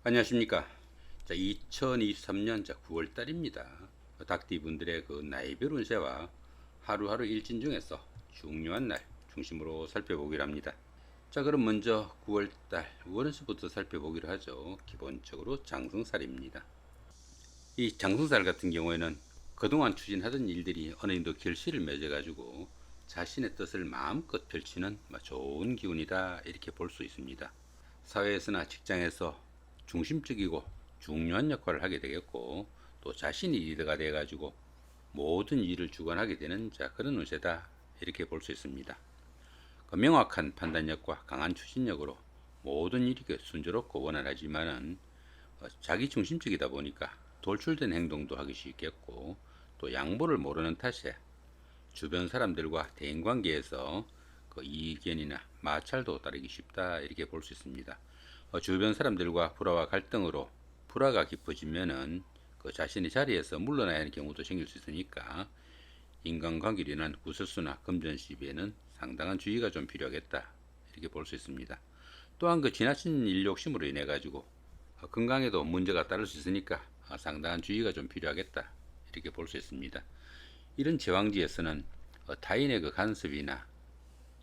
안녕하십니까. 자, 2023년 9월 달입니다. 닭띠분들의 그 나이별 운세와 하루하루 일진 중에서 중요한 날 중심으로 살펴보기로 합니다. 자, 그럼 먼저 9월 달 월운세부터 살펴보기로 하죠. 기본적으로 장생살입니다. 이 장생살 같은 경우에는 그동안 추진하던 일들이 어느 정도 결실을 맺어가지고 자신의 뜻을 마음껏 펼치는 좋은 기운이다, 이렇게 볼 수 있습니다. 사회에서나 직장에서 중심적이고 중요한 역할을 하게 되겠고, 또 자신이 리더가 돼가지고 모든 일을 주관하게 되는 그런 운세다, 이렇게 볼 수 있습니다. 그 명확한 판단력과 강한 추진력으로 모든 일이 순조롭고 원활하지만은 자기 중심적이다 보니까 돌출된 행동도 하기 쉽겠고, 또 양보를 모르는 탓에 주변 사람들과 대인관계에서 그 이견이나 마찰도 따르기 쉽다, 이렇게 볼 수 있습니다. 주변 사람들과 불화와 갈등으로 불화가 깊어지면은 그 자신의 자리에서 물러나야 하는 경우도 생길 수 있으니까 인간관계로 인한 구설수나 금전 시비에는 상당한 주의가 좀 필요하겠다, 이렇게 볼 수 있습니다. 또한 그 지나친 일 욕심으로 인해 가지고 건강에도 문제가 따를 수 있으니까 상당한 주의가 좀 필요하겠다, 이렇게 볼 수 있습니다. 이런 제왕지에서는 타인의 그 간섭이나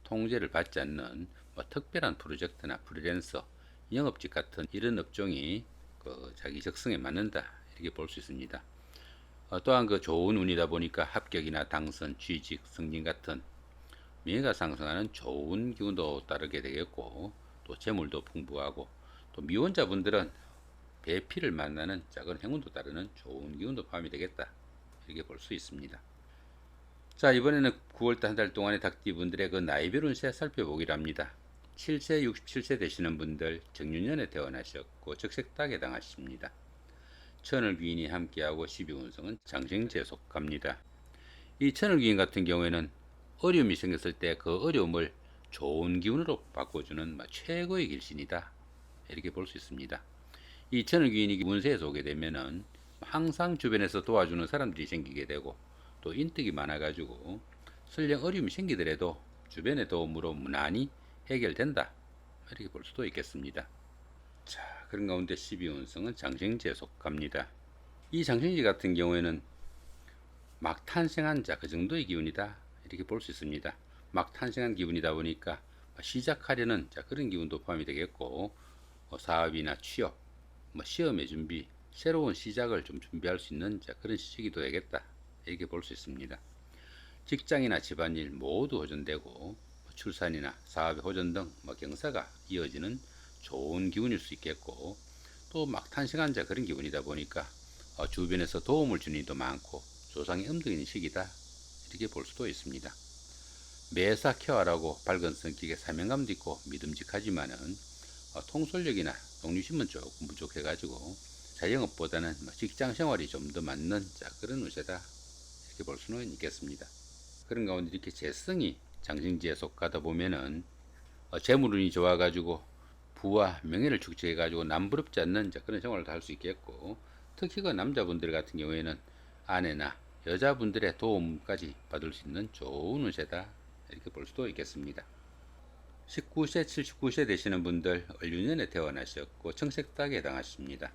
통제를 받지 않는 특별한 프로젝트나 프리랜서, 영업직 같은 이런 업종이 그 자기 적성에 맞는다, 이렇게 볼 수 있습니다. 또한 그 좋은 운이다 보니까 합격이나 당선, 취직, 승진 같은 명예가 상승하는 좋은 기운도 따르게 되겠고, 또 재물도 풍부하고, 또 미혼자분들은 배필을 만나는 작은 행운도 따르는 좋은 기운도 포함이 되겠다, 이렇게 볼 수 있습니다. 자, 이번에는 9월달 한 달 동안의 닭띠분들의 그 나이별 운세 살펴보기로 합니다. 7세, 67세 되시는 분들 정유년에 태어나셨고 적색닭에 해당하십니다. 천을귀인이 함께하고 12운성은 장생지에 속합니다. 이 천을귀인 같은 경우에는 어려움이 생겼을 때 그 어려움을 좋은 기운으로 바꿔주는 최고의 길신이다, 이렇게 볼 수 있습니다. 이 천을귀인이 운세에 오게 되면은 항상 주변에서 도와주는 사람들이 생기게 되고, 또 인덕이 많아가지고 설령 어려움이 생기더라도 주변의 도움으로 무난히 해결된다, 이렇게 볼 수도 있겠습니다. 자, 그런 가운데 12운성은 장생지에 속합니다. 이 장생지 같은 경우에는 막 탄생한 그 정도의 기운이다, 이렇게 볼 수 있습니다. 막 탄생한 기운이다 보니까 시작하려는 그런 기운도 포함이 되겠고, 사업이나 취업, 시험의 준비, 새로운 시작을 좀 준비할 수 있는 그런 시기도 되겠다, 이렇게 볼 수 있습니다. 직장이나 집안일 모두 호전되고, 출산이나 사업의 호전 등 경사가 이어지는 좋은 기운일 수 있겠고, 또 막 탄생한 그런 기운이다 보니까 주변에서 도움을 주는 일도 많고 조상의 음덕이 있는 시기다, 이렇게 볼 수도 있습니다. 매사 케어하라고 밝은 성격에 사명감도 있고 믿음직하지만은 통솔력이나 독립심은 조금 부족해가지고 자영업보다는 직장 생활이 좀 더 맞는 그런 운세다, 이렇게 볼 수는 있겠습니다. 그런 가운데 이렇게 재성이 장생지에 속하다 보면은 재물운이 좋아가지고 부와 명예를 축적해가지고 남부럽지 않는 그런 생활을 할 수 있겠고, 특히 그 남자분들 같은 경우에는 아내나 여자분들의 도움까지 받을 수 있는 좋은 운세다, 이렇게 볼 수도 있겠습니다. 19세, 79세 되시는 분들 을유년에 태어나셨고 청색닭에 해당하십니다.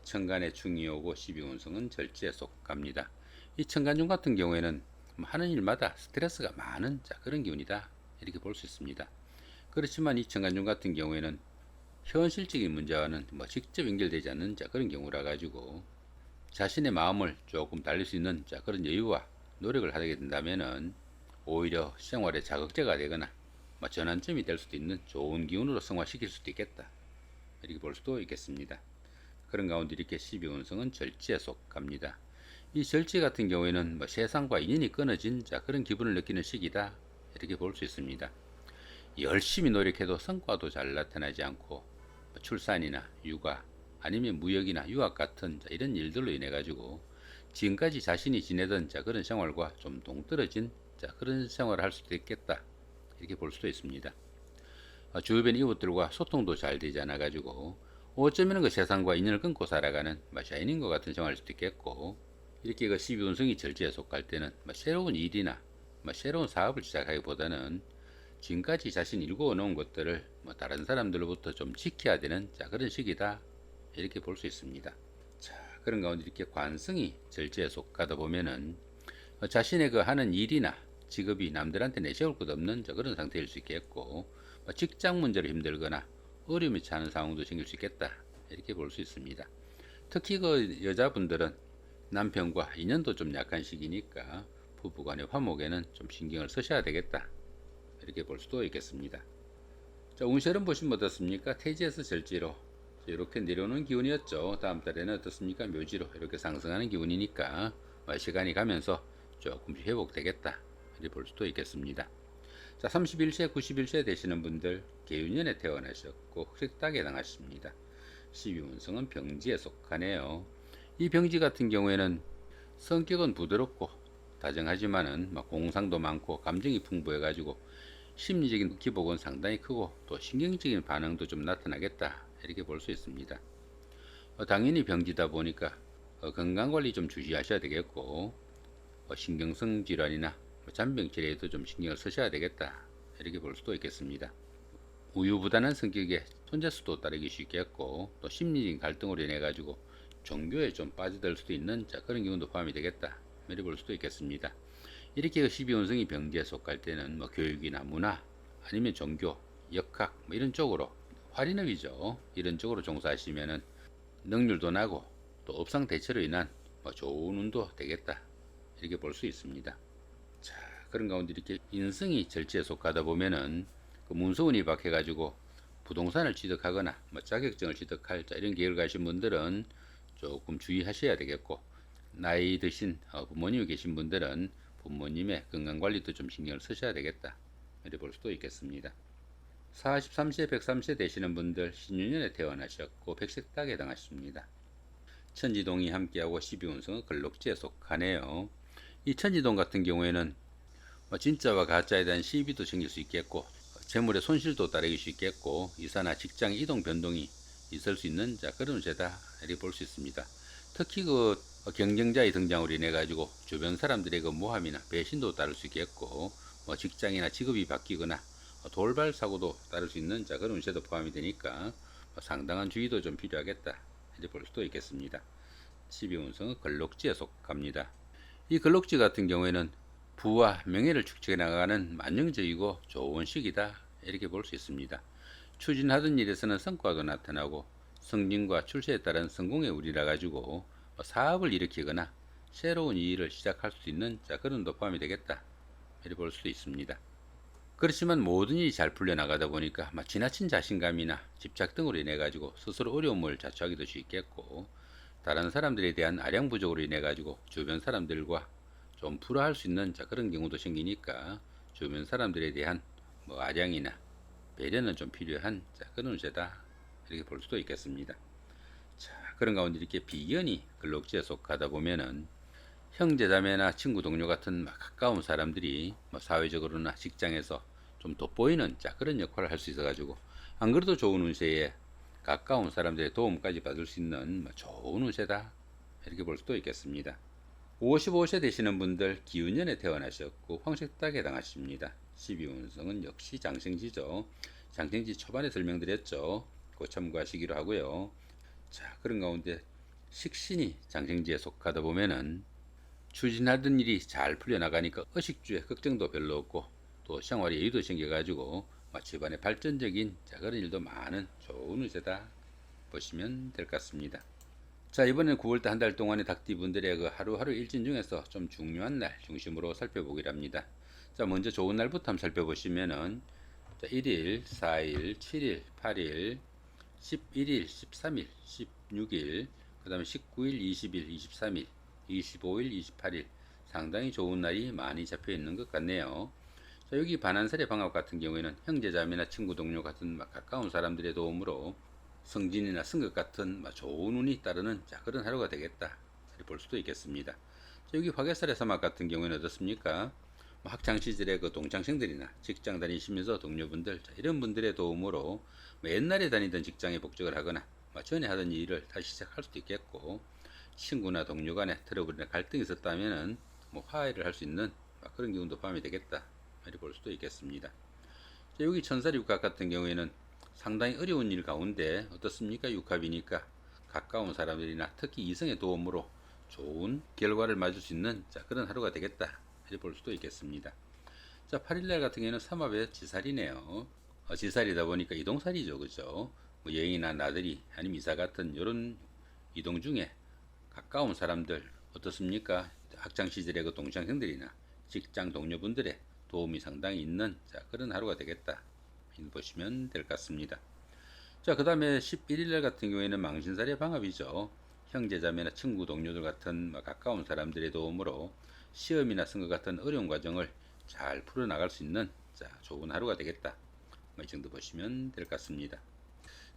천간에 충이 오고 12운성은 절지에 속합니다. 이 천간중 같은 경우에는 하는 일마다 스트레스가 많은 그런 기운이다, 이렇게 볼 수 있습니다. 그렇지만 이 천간중 같은 경우에는 현실적인 문제와는 직접 연결되지 않는 그런 경우라 가지고 자신의 마음을 조금 달릴 수 있는 그런 여유와 노력을 하게 된다면은 오히려 생활에 자극제가 되거나 전환점이 될 수도 있는 좋은 기운으로 성화시킬 수도 있겠다, 이렇게 볼 수도 있겠습니다. 그런 가운데 이렇게 12운성은 절지에 속합니다. 이 절지 같은 경우에는 세상과 인연이 끊어진 그런 기분을 느끼는 시기다, 이렇게 볼 수 있습니다. 열심히 노력해도 성과도 잘 나타나지 않고 출산이나 육아 아니면 무역이나 유학 같은 이런 일들로 인해 가지고 지금까지 자신이 지내던 그런 생활과 좀 동떨어진 그런 생활을 할 수도 있겠다, 이렇게 볼 수도 있습니다. 주변 이웃들과 소통도 잘 되지 않아 가지고 어쩌면 그 세상과 인연을 끊고 살아가는 샤이닝과 같은 생활일 수도 있겠고, 이렇게 그 12운성이 절지에 속할 때는 새로운 일이나 새로운 사업을 시작하기보다는 지금까지 자신이 일궈 놓은 것들을 다른 사람들로부터 좀 지켜야 되는 그런 시기다, 이렇게 볼 수 있습니다. 자, 그런 가운데 이렇게 관성이 절제에 속하다 보면은 자신의 그 하는 일이나 직업이 남들한테 내세울 것 없는 그런 상태일 수 있겠고, 직장 문제로 힘들거나 어려움이 차는 상황도 생길 수 있겠다, 이렇게 볼 수 있습니다. 특히 그 여자분들은 남편과 인연도 좀 약한 시기니까 부부간의 화목에는 좀 신경을 쓰셔야 되겠다, 이렇게 볼 수도 있겠습니다. 자, 운세를 보시면 어떻습니까? 태지에서 절지로 이렇게 내려오는 기운이었죠. 다음 달에는 어떻습니까? 묘지로 이렇게 상승하는 기운이니까 시간이 가면서 조금씩 회복되겠다, 이렇게 볼 수도 있겠습니다. 자, 31세, 91세 되시는 분들 계윤년에 태어나셨고 흑색닭에 해당하십니다. 12운성은 병지에 속하네요. 이 병지 같은 경우에는 성격은 부드럽고 다정하지만은 공상도 많고 감정이 풍부해가지고 심리적인 기복은 상당히 크고 또 신경적인 반응도 좀 나타나겠다, 이렇게 볼 수 있습니다. 당연히 병지다 보니까 건강관리 좀 주시하셔야 되겠고, 신경성 질환이나 잔병 치레에도 좀 신경을 쓰셔야 되겠다, 이렇게 볼 수도 있겠습니다. 우유부단한 성격에 손재수도 따르기 쉽겠고 또 심리적인 갈등으로 인해 가지고 종교에 좀 빠져들 수도 있는 그런 기운도 포함이 되겠다, 이렇게 볼 수도 있겠습니다. 이렇게 12운성이 병지에 속할 때는 교육이나 문화 아니면 종교, 역학 이런 쪽으로 활인업이죠. 이런 쪽으로 종사하시면은 능률도 나고 또 업상 대체로 인한 좋은 운도 되겠다, 이렇게 볼 수 있습니다. 자, 그런 가운데 이렇게 인성이 절지에 속하다 보면은 그 문서운이 박해가지고 부동산을 취득하거나 자격증을 취득할 이런 계획을 가신 분들은 조금 주의하셔야 되겠고, 나이 드신 부모님이 계신 분들은 부모님의 건강관리도 좀 신경을 쓰셔야 되겠다, 이렇게 볼 수도 있겠습니다. 43세, 103세 되시는 분들 신유년에 태어나셨고 백색닭에 해당하십니다. 천지동이 함께하고 12운성은 걸록지에 속하네요. 이 천지동 같은 경우에는 진짜와 가짜에 대한 시비도 생길 수 있겠고 재물의 손실도 따르기 수 있겠고 이사나 직장 이동 변동이 있을 수 있는 그런 운세다, 이렇게 볼 수 있습니다. 특히 그 경쟁자의 등장으로 인해 가지고 주변 사람들의 그 모함이나 배신도 따를 수 있겠고 직장이나 직업이 바뀌거나 돌발 사고도 따를 수 있는 그런 운세도 포함이 되니까 상당한 주의도 좀 필요하겠다, 이렇게 볼 수도 있겠습니다. 12운성은 걸록지에 속합니다. 이 걸록지 같은 경우에는 부와 명예를 축적해 나가는 만능적이고 좋은 시기다, 이렇게 볼 수 있습니다. 추진하던 일에서는 성과도 나타나고 승진과 출세에 따른 성공의 우리라 가지고 사업을 일으키거나 새로운 일을 시작할 수 있는 그런 도 포함이 되겠다, 이렇게 볼 수도 있습니다. 그렇지만 모든 일이 잘 풀려나가다 보니까 지나친 자신감이나 집착 등으로 인해 가지고 스스로 어려움을 자초하기도 쉽겠고 다른 사람들에 대한 아량 부족으로 인해 가지고 주변 사람들과 좀 불화할 수 있는 그런 경우도 생기니까 주변 사람들에 대한 아량이나 배려는 좀 필요한 그런 운세다, 이렇게 볼 수도 있겠습니다. 자, 그런 가운데 이렇게 비견이 근록지에 속하다 보면은 형제자매나 친구 동료 같은 가까운 사람들이 사회적으로나 직장에서 좀 돋보이는 그런 역할을 할 수 있어 가지고 안 그래도 좋은 운세에 가까운 사람들의 도움까지 받을 수 있는 좋은 운세다, 이렇게 볼 수도 있겠습니다. 55세 되시는 분들 기운년에 태어나셨고 황색닭에 해당하십니다. 12운성은 역시 장생지죠. 장생지 초반에 설명드렸죠. 그 참고하시기로 하고요. 자, 그런 가운데 식신이 장생지에 속하다 보면은 추진하던 일이 잘 풀려나가니까 의식주에 걱정도 별로 없고 또 생활에 여유도 생겨가지고 집안에 발전적인 그런 일도 많은 좋은 운세다 보시면 될 것 같습니다. 자, 이번엔 9월달 한 달 동안의 닭띠분들의 그 하루하루 일진 중에서 좀 중요한 날 중심으로 살펴보기로 합니다. 자, 먼저 좋은 날부터 한번 살펴보시면은 1일, 4일, 7일, 8일, 11일, 13일, 16일, 그 다음에 19일, 20일, 23일, 25일, 28일 상당히 좋은 날이 많이 잡혀 있는 것 같네요. 자, 여기 반한살의 방학 같은 경우에는 형제자매나 친구 동료 같은 가까운 사람들의 도움으로 성진이나 승급 같은 좋은 운이 따르는 그런 하루가 되겠다, 이렇게 볼 수도 있겠습니다. 자, 여기 화개살의 사막 같은 경우에는 어떻습니까? 학창 시절에 그 동창생들이나 직장 다니시면서 동료분들 이런 분들의 도움으로 옛날에 다니던 직장에 복직을 하거나 전에 하던 일을 다시 시작할 수도 있겠고 친구나 동료 간에 트러블이나 갈등이 있었다면은 화해를 할 수 있는 그런 기운도 포함이 되겠다, 이렇게 볼 수도 있겠습니다. 자, 여기 천사리 육합 같은 경우에는 상당히 어려운 일 가운데 어떻습니까? 육합이니까 가까운 사람들이나 특히 이성의 도움으로 좋은 결과를 맞을 수 있는 그런 하루가 되겠다 이렇게 볼 수도 있겠습니다. 8일날 같은 경우에는 삼합의 지살이네요. 지살이다 보니까 이동살이죠, 그죠? 뭐 여행이나 나들이 아니면 이사 같은 이런 이동 중에 가까운 사람들 어떻습니까? 학창 시절의 그 동창생들이나 직장 동료분들의 도움이 상당히 있는 그런 하루가 되겠다 보시면 될 것 같습니다. 그 다음에 11일 같은 경우에는 망신살의 방합이죠. 형제자매나 친구 동료들 같은 가까운 사람들의 도움으로 시험이나 선거 같은 어려운 과정을 잘 풀어나갈 수 있는 좋은 하루가 되겠다. 이 정도 보시면 될 것 같습니다.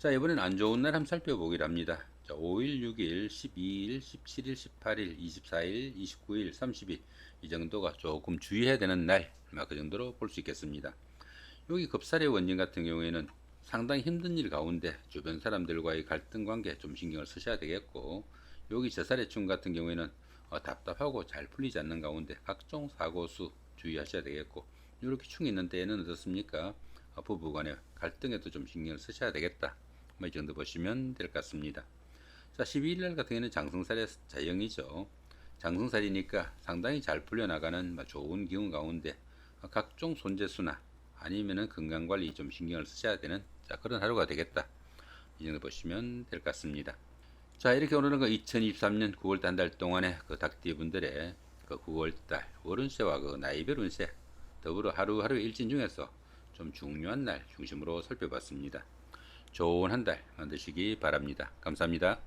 이번엔 안 좋은 날 한번 살펴보기로 합니다. 5일, 6일, 12일, 17일, 18일, 24일, 29일, 30일 이 정도가 조금 주의해야 되는 날, 그 정도로 볼 수 있겠습니다. 여기 급살의 원인 같은 경우에는 상당히 힘든 일 가운데 주변 사람들과의 갈등 관계 좀 신경을 쓰셔야 되겠고, 여기 저살의 충 같은 경우에는 답답하고 잘 풀리지 않는 가운데 각종 사고수 주의하셔야 되겠고, 이렇게 충이 있는 때에는 어떻습니까? 부부 간의 갈등에도 좀 신경을 쓰셔야 되겠다. 이 정도 보시면 될 것 같습니다. 12일날 같은 경우에는 장성살의 자영이죠. 장성살이니까 상당히 잘 풀려나가는 좋은 기운 가운데 각종 손재수나 아니면은 건강관리 좀 신경을 쓰셔야 되는 그런 하루가 되겠다. 이 정도 보시면 될 것 같습니다. 이렇게 오늘은 2023년 9월달 한 달 동안의 닭띠 분들의 9월달 월운세와 나이별 운세 더불어 하루하루 일진 중에서 좀 중요한 날 중심으로 살펴봤습니다. 좋은 한 달 만드시기 바랍니다. 감사합니다.